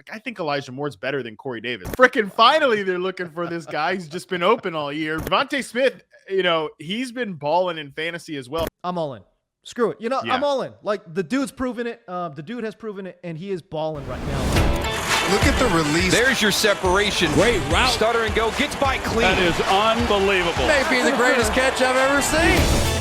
like, I think Elijah Moore's better than Corey Davis. Freaking finally, they're looking for this guy. He's just been open all year. Devonta Smith, he's been balling in fantasy as well. I'm all in. Screw it. Yeah. I'm all in. Like, the dude's proven it. The dude has proven it, and he is balling right now. Look at the release. There's your separation. Great route. Stutter and go. Gets by clean. That is unbelievable. May be the greatest catch I've ever seen.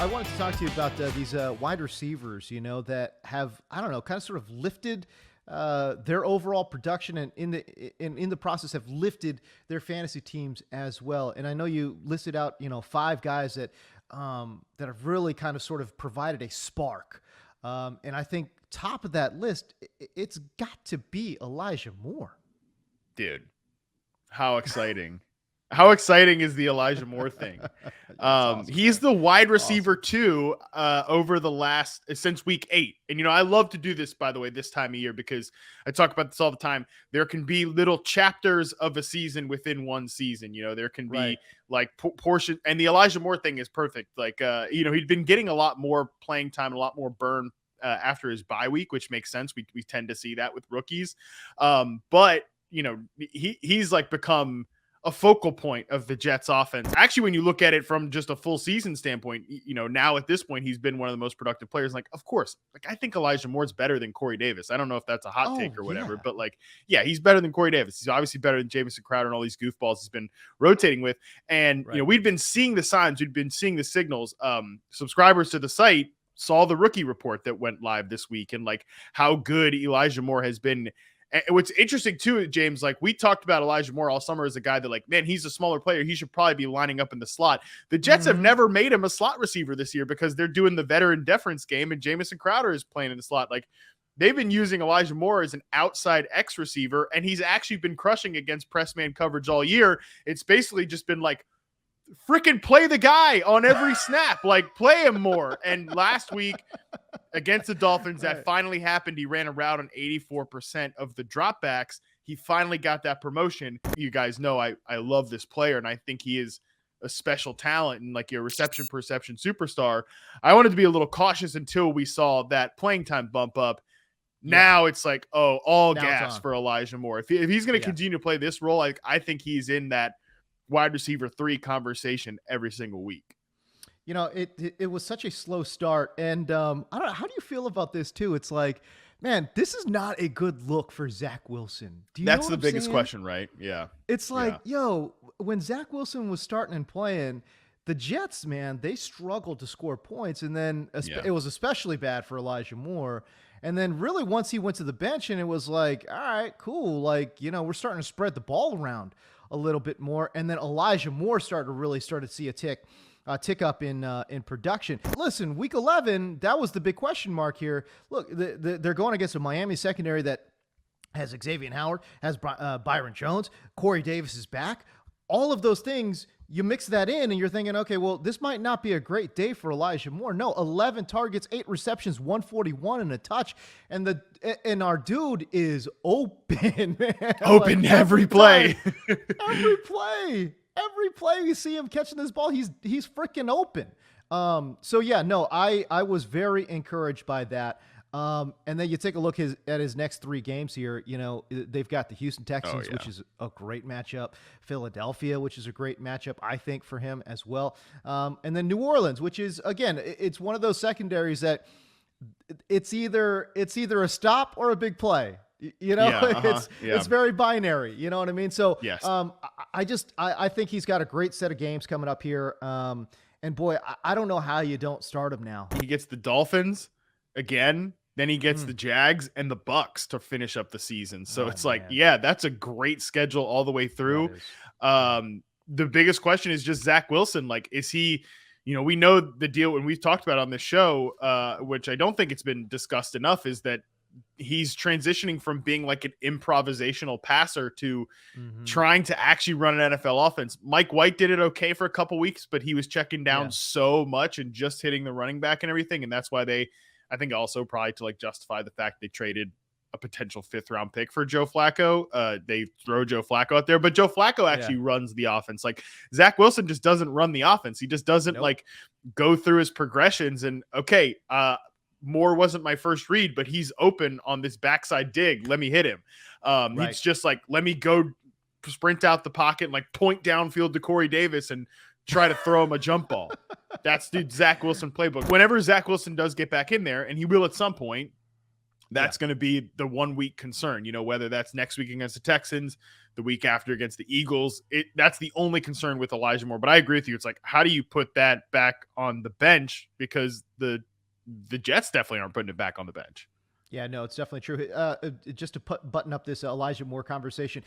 I wanted to talk to you about these wide receivers, that have, I don't know, kind of sort of lifted their overall production, and in the process have lifted their fantasy teams as well. And I know you listed out, 5 guys that have really kind of sort of provided a spark. And I think top of that list, it's got to be Elijah Moore. Dude, how exciting. How exciting is the Elijah Moore thing? Awesome, he's the wide receiver too over the since week 8. And, I love to do this, by the way, this time of year, because I talk about this all the time. There can be little chapters of a season within one season. There can be like portion, and the Elijah Moore thing is perfect. Like, he'd been getting a lot more playing time, a lot more burn after his bye week, which makes sense. We tend to see that with rookies. But, he's like become a focal point of the Jets offense. Actually, when you look at it from just a full season standpoint, now at this point, he's been one of the most productive players. Like, of course, I think Elijah Moore's better than Corey Davis. I don't know if that's a hot take or whatever, but he's better than Corey Davis. He's obviously better than Jamison Crowder and all these goofballs he's been rotating with. And, we've been seeing the signs, we've been seeing the signals. Subscribers to the site saw the rookie report that went live this week, and like how good Elijah Moore has been. And what's interesting too, James, like we talked about Elijah Moore all summer as a guy that, like, man, he's a smaller player. He should probably be lining up in the slot. The Jets have never made him a slot receiver this year because they're doing the veteran deference game, and Jamison Crowder is playing in the slot. Like, they've been using Elijah Moore as an outside X receiver, and he's actually been crushing against press man coverage all year. It's basically just been like, freaking play the guy on every snap, like play him more. And last week against the Dolphins, that finally happened. He ran a route on 84% of the dropbacks. He finally got that promotion. You guys know I love this player, and I think he is a special talent and like your reception perception superstar. I wanted to be a little cautious until we saw that playing time bump up. Now it's like, all gas for Elijah Moore. If he's going to continue to play this role, I think he's in that wide receiver 3 conversation every single week. It was such a slow start, and I don't know, how do you feel about this too? It's like, man, this is not a good look for Zack Wilson. That's the biggest question, right? Yeah. It's like, when Zack Wilson was starting and playing, the Jets, man, they struggled to score points, and then it was especially bad for Elijah Moore. And then really once he went to the bench, and it was like, all right, cool. Like, we're starting to spread the ball around a little bit more. And then Elijah Moore started to see a tick up in production. Listen, week 11, that was the big question mark here. Look, they're going against a Miami secondary that has Xavier Howard, has Byron Jones, Corey Davis is back. All of those things, you mix that in, and you're thinking, okay, well, this might not be a great day for Elijah Moore. No, 11 targets, 8 receptions, 141 and a touch, and our dude is open, man. Open like, every play. Every play you see him catching this ball, he's freaking open. I was very encouraged by that. And then you take a look at his next 3 games here. They've got the Houston Texans, which is a great matchup. Philadelphia, which is a great matchup, I think, for him as well. And then New Orleans, which is, again, it's one of those secondaries that it's either a stop or a big play. It's very binary. You know what I mean? So, yes. I think he's got a great set of games coming up here. And boy, I don't know how you don't start him now. He gets the Dolphins again. Then he gets the Jags and the Bucks to finish up the season. So it's like, that's a great schedule all the way through. The biggest question is just Zack Wilson. Like, is he, we know the deal, and we've talked about on this show, which I don't think it's been discussed enough, is that he's transitioning from being like an improvisational passer to trying to actually run an NFL offense. Mike White did it okay for a couple weeks, but he was checking down so much and just hitting the running back and everything. And that's why I think also probably to like justify the fact they traded a potential 5th round pick for Joe Flacco. They throw Joe Flacco out there, but Joe Flacco actually runs the offense. Like, Zack Wilson just doesn't run the offense. He just doesn't like go through his progressions and, Moore wasn't my first read, but he's open on this backside dig. Let me hit him. It's just like, let me go sprint out the pocket and like point downfield to Corey Davis and try to throw him a jump ball. That's the Zack Wilson playbook. Whenever Zack Wilson does get back in there, and he will at some point, that's going to be the 1 week concern, whether that's next week against the Texans, the week after against the Eagles. That's the only concern with Elijah Moore. But I agree with you. It's like, how do you put that back on the bench? Because the Jets definitely aren't putting it back on the bench. Yeah, no, it's definitely true. Just to button up this Elijah Moore conversation,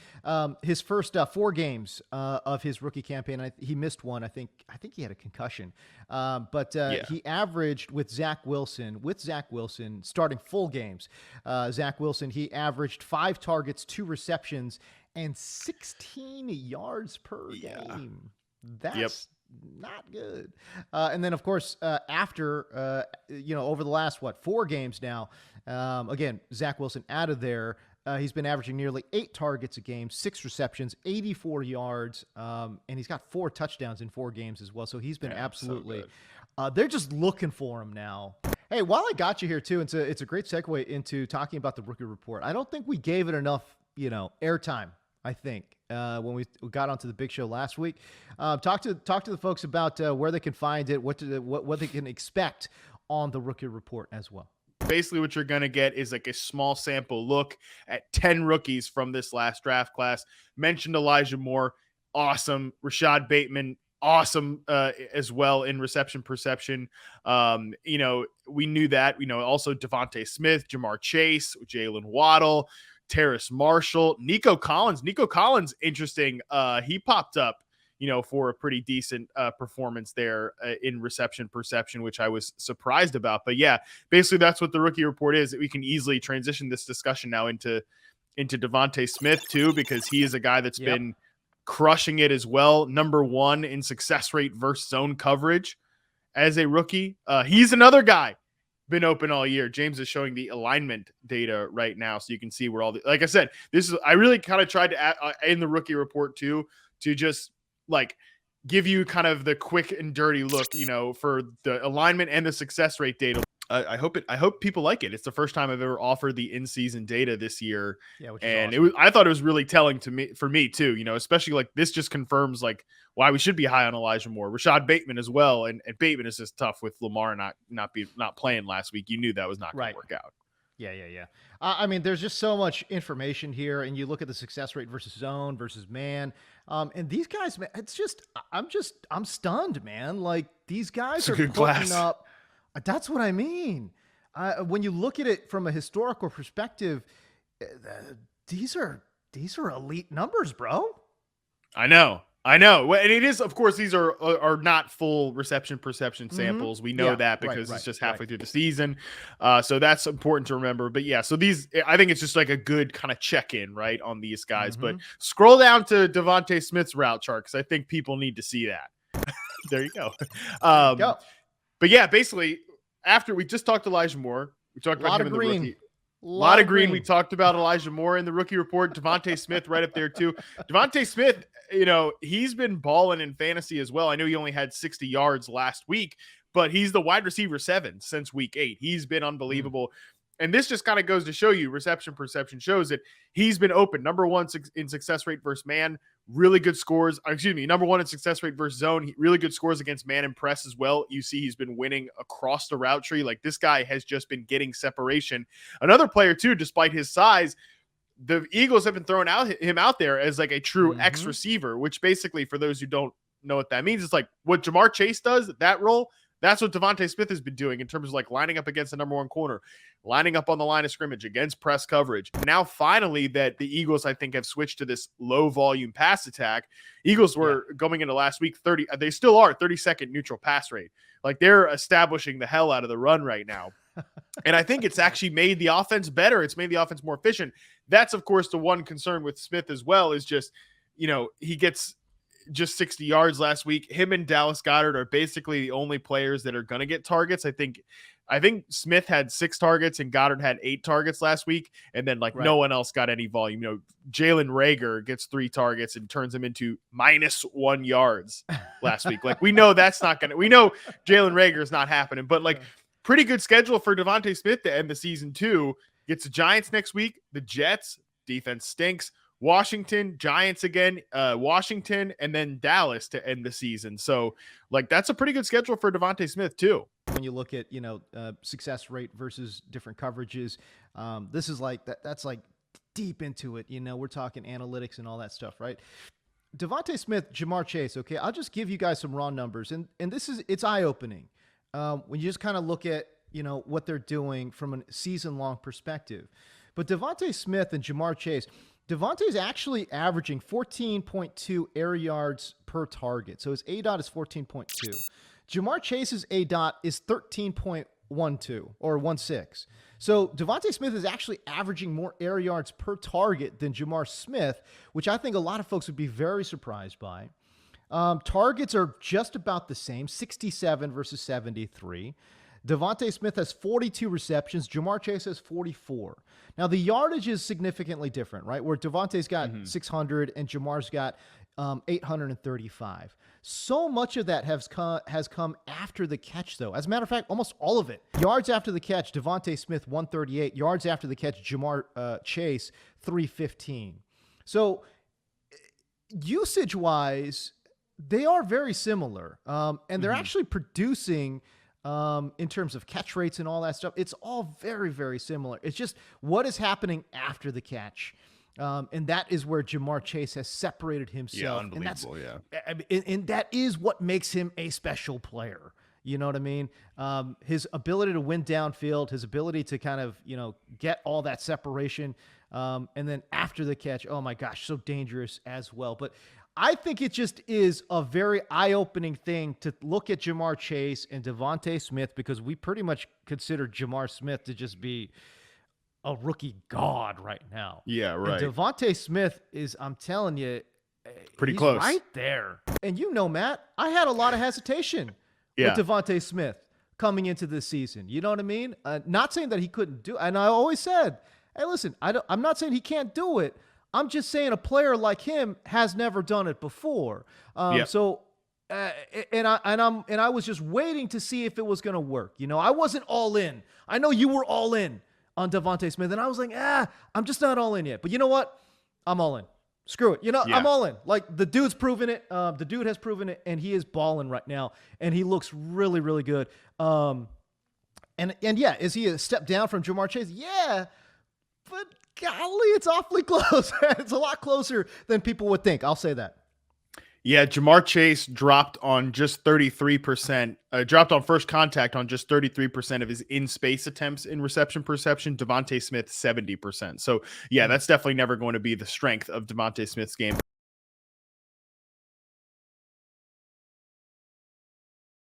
his first 4 games of his rookie campaign, he missed one. I think he had a concussion. But he averaged with Zack Wilson starting full games. Zack Wilson, he averaged 5 targets, 2 receptions, and 16 yards per game. That's not good. And then, of course, after, over the last, 4 games now, again, Zack Wilson out of there, he's been averaging nearly 8 targets a game, 6 receptions, 84 yards, and he's got 4 touchdowns in 4 games as well. So he's been absolutely they're just looking for him now. Hey, while I got you here, too, it's a great segue into talking about the rookie report. I don't think we gave it enough, airtime, I think, when we got onto the big show last week. Talk to the folks about where they can find it, what they can expect on the rookie report as well. Basically, what you're going to get is like a small sample look at 10 rookies from this last draft class. Mentioned Elijah Moore, awesome. Rashad Bateman, awesome as well in reception perception. We knew that. Also Devonta Smith, Jamar Chase, Jalen Waddle, Terrace Marshall, Nico Collins. Nico Collins, interesting. He popped up, for a pretty decent performance there in reception perception, which I was surprised about. But yeah, basically that's what the rookie report is. That we can easily transition this discussion now into Devonta Smith too, because he is a guy that's been crushing it as well. Number 1 in success rate versus zone coverage as a rookie. He's another guy been open all year. James is showing the alignment data right now, so you can see where like I said, I really kind of tried to add in the rookie report too, to just like give you kind of the quick and dirty look, for the alignment and the success rate data. I hope people like it. It's the first time I've ever offered the in-season data this year. Yeah, and awesome. I thought it was really telling for me too, especially like this just confirms like why we should be high on Elijah Moore. Rashad Bateman as well. And Bateman is just tough with Lamar not playing last week. You knew that was not going to work out. Yeah. I mean, there's just so much information here, and you look at the success rate versus zone versus man. And these guys, man, I'm stunned, man. Like, these guys are putting up. That's what I mean. When you look at it from a historical perspective, these are elite numbers, bro. I know. And it is, of course, these are not full reception perception samples. We know that because it's just halfway through the season. So that's important to remember. But yeah, so I think it's just like a good kind of check-in, right, on these guys. But scroll down to Devonta Smith's route chart, because I think people need to see that. There you go. But yeah, basically, after we just talked to Elijah Moore, we talked about him in the rookie. A lot of green. We talked about Elijah Moore in the rookie report. Devonta Smith right up there too. Devonta Smith, he's been balling in fantasy as well. I know he only had 60 yards last week, but he's the wide receiver 7 since week 8. He's been unbelievable. And this just kind of goes to show you reception perception shows that he's been open. Number 1 in success rate versus man, really good scores. Number 1 in success rate versus zone, really good scores against man and press as well. You see he's been winning across the route tree. Like, this guy has just been getting separation. Another player too, despite his size, the Eagles have been throwing him out there as like a true X receiver, which basically, for those who don't know what that means, it's like what Jamar Chase does, that role. That's what Devonta Smith has been doing in terms of like lining up against the number 1 corner, lining up on the line of scrimmage against press coverage. Now, finally, that the Eagles, I think, have switched to this low volume pass attack. Eagles were going into last week 30. They still are 32nd neutral pass rate. Like, they're establishing the hell out of the run right now. And I think it's actually made the offense better. It's made the offense more efficient. That's, of course, the one concern with Smith as well, is just, he gets just 60 yards last week. Him and Dallas Goedert are basically the only players that are going to get targets. I think Smith had 6 targets and Goddard had 8 targets last week. And then no one else got any volume. Jalen Reagor gets 3 targets and turns him into -1 yards last week. Like, we know that's not going to, we know Jalen Reagor is not happening, but like, pretty good schedule for Devonta Smith to end the season too. Gets the Giants next week, the Jets, defense stinks, Washington, Giants again, Washington, and then Dallas to end the season. So like that's a pretty good schedule for Devonta Smith too. When you look at, success rate versus different coverages, this is like that's like deep into it. We're talking analytics and all that stuff, right? Devonta Smith, Jamar Chase. Okay. I'll just give you guys some raw numbers, and it's eye opening. When you just kind of look at, what they're doing from a season-long perspective. But Devonta Smith and Jamar Chase, Devonta is actually averaging 14.2 air yards per target. So his ADOT is 14.2. Jamar Chase's ADOT is 13.12 or 16. So Devonta Smith is actually averaging more air yards per target than Jamar Smith, which I think a lot of folks would be very surprised by. Targets are just about the same, 67 versus 73. Devonta Smith has 42 receptions. Jamar Chase has 44. Now, the yardage is significantly different, right? Where Devonta's got 600 and Jamar's got 835. So much of that has come after the catch, though. As a matter of fact, almost all of it. Yards after the catch, Devonta Smith, 138. Yards after the catch, Jamar Chase, 315. So, usage-wise, they are very similar. And they're actually producing... in terms of catch rates and all that stuff, it's all very, very similar. It's just what is happening after the catch. And that is where Jamar Chase has separated himself. Yeah, unbelievable, and that is what makes him a special player. You know what I mean? His ability to win downfield, his ability to kind of, get all that separation. And then after the catch, oh my gosh, so dangerous as well. But I think it just is a very eye-opening thing to look at Jamar Chase and Devonta Smith, because we pretty much consider Jamar Smith to just be a rookie god right now. Yeah, right. And Devonta Smith is, I'm telling you, pretty he's close. Right there. And Matt, I had a lot of hesitation with Devonta Smith coming into this season. You know what I mean? Not saying that he couldn't do it. And I always said, hey, listen, I'm not saying he can't do it. I'm just saying a player like him has never done it before. So, and I was just waiting to see if it was going to work. I wasn't all in. I know you were all in on Devonta Smith, and I was like, I'm just not all in yet. But you know what? I'm all in. Screw it. I'm all in. Like, the dude's proven it. The dude has proven it, and he is balling right now, and he looks really, really good. And yeah, is he a step down from Jamar Chase? Yeah, but golly, it's awfully close. It's a lot closer than people would think. I'll say that. Yeah, Jamar Chase dropped on just 33%, dropped on first contact on just 33% of his in-space attempts in reception perception. Devonta Smith, 70%. So, yeah, that's definitely never going to be the strength of Devonta Smith's game.